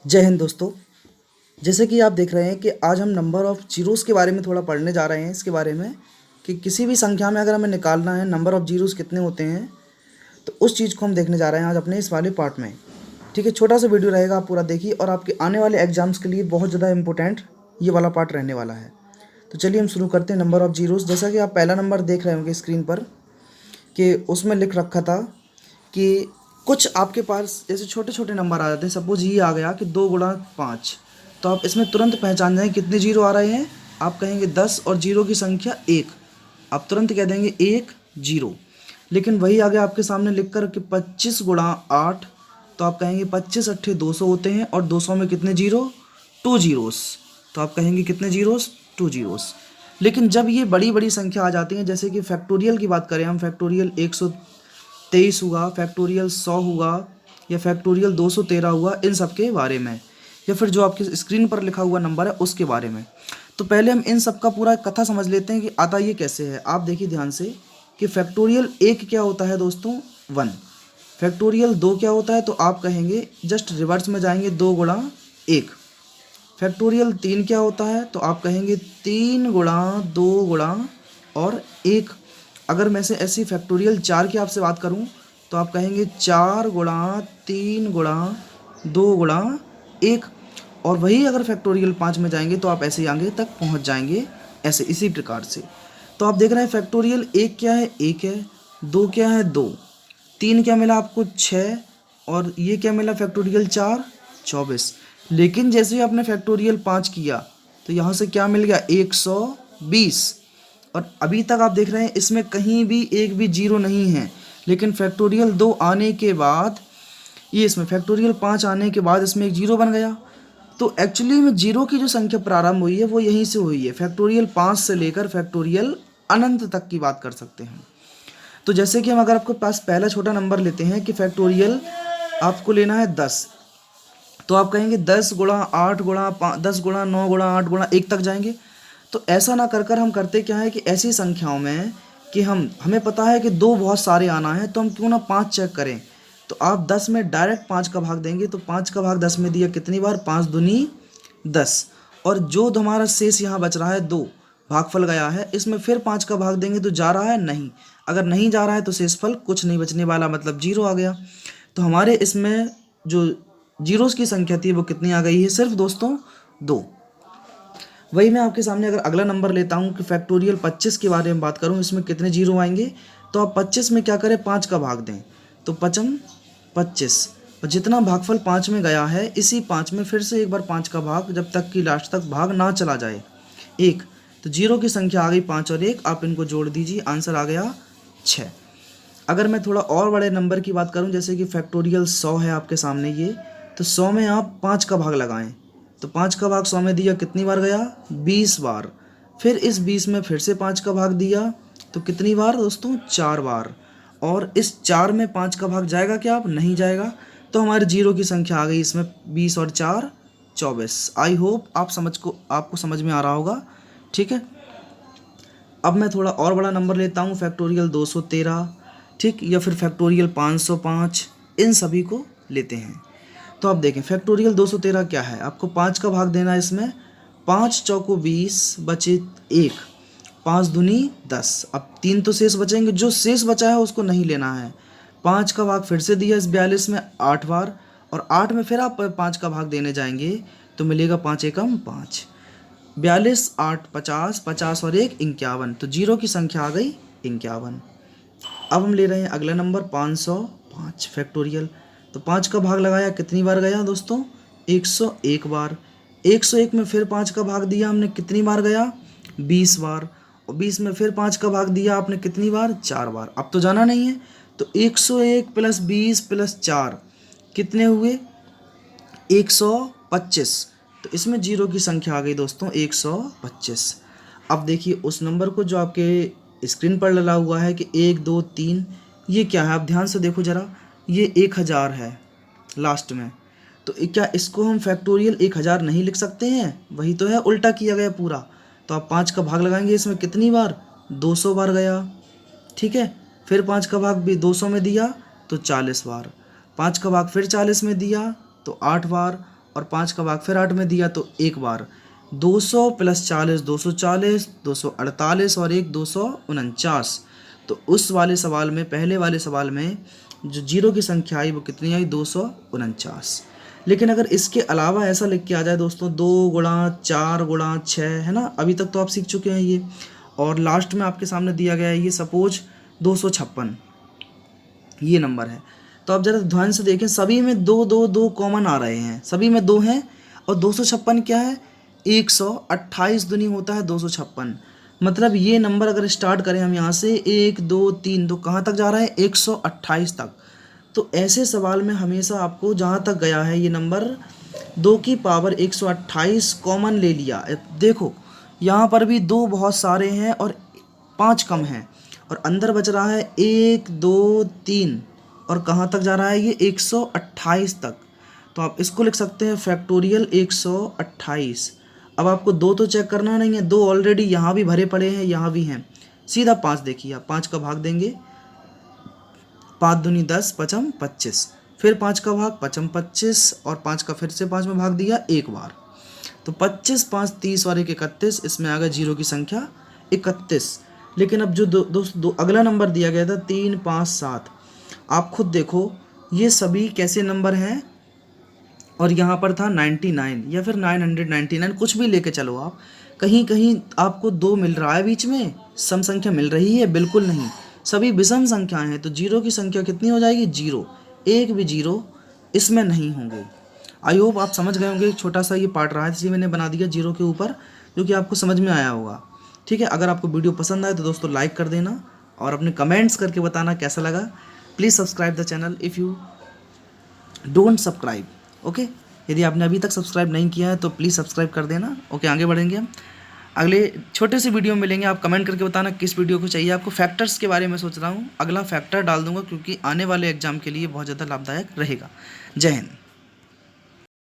जय हिंद दोस्तों। जैसे कि आप देख रहे हैं कि आज हम नंबर ऑफ़ जीरोज़ के बारे में थोड़ा पढ़ने जा रहे हैं। इसके बारे में कि किसी भी संख्या में अगर हमें निकालना है नंबर ऑफ़ जीरोज़ कितने होते हैं, तो उस चीज़ को हम देखने जा रहे हैं आज अपने इस वाले पार्ट में। ठीक है, छोटा सा वीडियो रहेगा, आप पूरा देखिए और आपके आने वाले एग्जाम्स के लिए बहुत ज़्यादा इंपॉर्टेंट ये वाला पार्ट रहने वाला है। तो चलिए हम शुरू करते हैं नंबर ऑफ़ जीरोज़। जैसा कि आप पहला नंबर देख रहे होंगे स्क्रीन पर कि उसमें लिख रखा था कि कुछ आपके पास जैसे छोटे छोटे नंबर आ जाते हैं। सपोज ये आ गया कि 2 गुणा 5, तो आप इसमें तुरंत पहचान जाएं कितने जीरो आ रहे हैं। आप कहेंगे 10 और जीरो की संख्या 1, आप तुरंत कह देंगे 1 जीरो। लेकिन वही आ गया आपके सामने लिख कर कि 25 गुणा 8, तो आप कहेंगे 25 अट्ठे 200 होते हैं और 200 में कितने जीरो, 2 जीरोस, तो आप कहेंगे कितने जीरोस, 2 जीरोस। लेकिन जब ये बड़ी बड़ी संख्या आ जाती हैं, जैसे कि फैक्टोरियल की बात करें हम, फैक्टोरियल 123 हुआ, फैक्टोरियल 100 हुआ या फैक्टोरियल 213 हुआ, इन सब के बारे में, या फिर जो आपके स्क्रीन पर लिखा हुआ नंबर है उसके बारे में। तो पहले हम इन सब का पूरा कथा समझ लेते हैं कि आता ये कैसे है। आप देखिए ध्यान से कि फैक्टोरियल 1 क्या होता है दोस्तों, 1। फैक्टोरियल 2 क्या होता है, तो आप कहेंगे जस्ट रिवर्स में जाएंगे, 2 गुणा 1। फैक्टोरियल 3 क्या होता है, तो आप कहेंगे 3 गुणा 2 गुणा और 1। अगर मैं से ऐसी फैक्टोरियल 4 की आपसे बात करूं, तो आप कहेंगे 4 गुणा 3 गुणा 2 गुणा 1। और वही अगर फैक्टोरियल 5 में जाएंगे तो आप ऐसे ही आगे तक पहुंच जाएंगे, ऐसे इसी प्रकार से। तो आप देख रहे हैं फैक्टोरियल 1 क्या है, 1 है, 2 क्या है, 2, 3 क्या मिला आपको, 6, और ये क्या मिला फैक्टोरियल 4, 24। लेकिन जैसे ही आपने फैक्टोरियल 5 किया तो यहाँ से क्या मिल गया, 120। और अभी तक आप देख रहे हैं इसमें कहीं भी एक भी जीरो नहीं है। लेकिन फैक्टोरियल 2 आने के बाद, ये इसमें फैक्टोरियल 5 आने के बाद इसमें एक जीरो बन गया। तो एक्चुअली में जीरो की जो संख्या प्रारंभ हुई है वो यहीं से हुई है। फैक्टोरियल 5 से लेकर फैक्टोरियल अनंत तक की बात कर सकते हैं। तो जैसे कि हम अगर आपके पास पहला छोटा नंबर लेते हैं कि फैक्टोरियल आपको लेना है 10, तो आप कहेंगे 10 गुणा 8 गुणा 10 गुणा 9 गुणा 8 गुणा 1 तक जाएंगे। तो ऐसा ना कर कर हम करते क्या है कि ऐसी संख्याओं में कि हमें पता है कि 2 बहुत सारे आना है, तो हम क्यों ना 5 चेक करें। तो आप 10 में डायरेक्ट 5 का भाग देंगे, तो 5 का भाग 10 में दिया कितनी बार, 5 दूनी 10। और जो हमारा शेष यहाँ बच रहा है 2, भागफल गया है, इसमें फिर 5 का भाग देंगे तो जा रहा है नहीं। अगर नहीं जा रहा है तो शेषफल कुछ नहीं बचने वाला, मतलब जीरो आ गया। तो हमारे इसमें जो जीरोस की संख्या थी वो कितनी आ गई है, सिर्फ दोस्तों 2। वही मैं आपके सामने अगर अगला नंबर लेता हूँ कि फैक्टोरियल 25 के बारे में बात करूँ, इसमें कितने जीरो आएंगे, तो आप 25 में क्या करें, 5 का भाग दें, तो 5 25, और जितना भागफल 5 में गया है इसी 5 में फिर से एक बार 5 का भाग, जब तक कि लास्ट तक भाग ना चला जाए 1। तो जीरो की संख्या आ गई 5 और 1, आप इनको जोड़ दीजिए, आंसर आ गया 6। अगर मैं थोड़ा और बड़े नंबर की बात करूं, जैसे कि फैक्टोरियल 100 है आपके सामने ये, तो 100 में आप 5 का भाग लगाएं, तो 5 का भाग 100 में दिया कितनी बार गया, 20 बार। फिर इस 20 में फिर से 5 का भाग दिया, तो कितनी बार दोस्तों, 4 बार। और इस 4 में 5 का भाग जाएगा क्या, आप नहीं जाएगा। तो हमारे जीरो की संख्या आ गई इसमें 20 और 4 24। आई होप आपको समझ में आ रहा होगा। ठीक है, अब मैं थोड़ा और बड़ा नंबर लेता हूँ, फैक्टोरियल 213, ठीक, या फिर फैक्टोरियल 505, इन सभी को लेते हैं। तो आप देखें फैक्टोरियल 213 क्या है, आपको 5 का भाग देना है इसमें, 5 चौको 20 बचे 1, 5 दूनी 10। अब 3 तो शेष बचेंगे, जो शेष बचा है उसको नहीं लेना है। 5 का भाग फिर से दिया इस 42 में 8 बार, और 8 में फिर आप 5 का भाग देने जाएंगे तो मिलेगा 5 एकम 5, 42 8 50, 50 और 1 51, तो जीरो की संख्या आ गई 51। अब हम ले रहे हैं अगला नंबर 505 फैक्टोरियल। तो 5 का भाग लगाया, कितनी बार गया दोस्तों, 101 बार। 101 में फिर 5 का भाग दिया हमने, कितनी बार गया, 20 बार। और 20 में फिर 5 का भाग दिया आपने, कितनी बार, 4 बार। अब तो जाना नहीं है, तो 101 प्लस 20 प्लस 4 कितने हुए, 125। तो इसमें जीरो की संख्या आ गई दोस्तों 125। अब देखिए उस नंबर को जो आपके स्क्रीन पर डला हुआ है कि 1 2 3, ये क्या है, आप ध्यान से देखो ज़रा, ये 1000 है लास्ट में। तो क्या इसको हम फैक्टोरियल 1000 नहीं लिख सकते हैं, वही तो है, उल्टा किया गया पूरा। तो आप 5 का भाग लगाएंगे इसमें, कितनी बार, 200 बार गया। ठीक है, फिर 5 का भाग भी 200 में दिया तो 40 बार, 5 का भाग फिर 40 में दिया तो 8 बार, और 5 का भाग फिर 8 में दिया तो एक बार 200 प्लस 40 240 248 और एक 249। तो उस वाले सवाल में, पहले वाले सवाल में जो जीरो की संख्या आई वो कितनी आई? 249। लेकिन अगर इसके अलावा ऐसा लिख के आ जाए दोस्तों 2 गुणा 4 गुणा 6, है ना, अभी तक तो आप सीख चुके हैं ये, और लास्ट में आपके सामने दिया गया है ये सपोज 256 ये नंबर है। तो आप ज़रा ध्यान से देखें, सभी में 2 2 2 कॉमन आ रहे हैं, सभी में 2 हैं, और 256 क्या है? 128 दुनी होता है 256। मतलब ये नंबर अगर स्टार्ट करें हम यहाँ से 1 2 3, तो कहाँ तक जा रहा है? 128 तक। तो ऐसे सवाल में हमेशा आपको जहाँ तक गया है ये नंबर 2 की पावर 128 कॉमन ले लिया। देखो यहाँ पर भी 2 बहुत सारे हैं और 5 कम हैं, और अंदर बच रहा है 1 2 3, और कहाँ तक जा रहा है ये? 128 तक। तो आप इसको लिख सकते हैं फैक्टोरियल 128। अब आपको 2 तो चेक करना नहीं है, 2 ऑलरेडी यहाँ भी भरे पड़े हैं, यहाँ भी हैं। सीधा 5 देखिए, आप 5 का भाग देंगे, 5 दूनी 10 पचम 25, फिर 5 का भाग पचम 25, और 5 का फिर से 5 में भाग दिया एक बार, तो 25 5 30 और 1 31, इसमें आ गया जीरो की संख्या 31। लेकिन अब जो दो अगला नंबर दिया गया था 3 5 7, आप खुद देखो ये सभी कैसे नंबर हैं, और यहाँ पर था 99 या फिर 999, कुछ भी लेके चलो आप, कहीं कहीं आपको 2 मिल रहा है बीच में, सम संख्या मिल रही है? बिल्कुल नहीं, सभी विषम संख्याएं हैं। तो जीरो की संख्या कितनी हो जाएगी? जीरो। एक भी जीरो इसमें नहीं होंगे। आई होप आप समझ गए होंगे, छोटा सा ये पार्ट रहा है इसलिए मैंने बना दिया जीरो के ऊपर, जो कि आपको समझ में आया होगा। ठीक है, अगर आपको वीडियो पसंद आए तो दोस्तों लाइक कर देना, और अपने कमेंट्स करके बताना कैसा लगा। Please subscribe the channel if you don't subscribe. Okay, यदि आपने अभी तक सब्सक्राइब नहीं किया है तो प्लीज़ सब्सक्राइब कर देना। ओके, आगे बढ़ेंगे हम, अगले छोटे से वीडियो में मिलेंगे। आप कमेंट करके बताना किस वीडियो को चाहिए आपको। फैक्टर्स के बारे में सोच रहा हूँ, अगला फैक्टर डाल दूंगा, क्योंकि आने वाले एग्जाम के लिए बहुत ज़्यादा लाभदायक रहेगा। जय हिंद।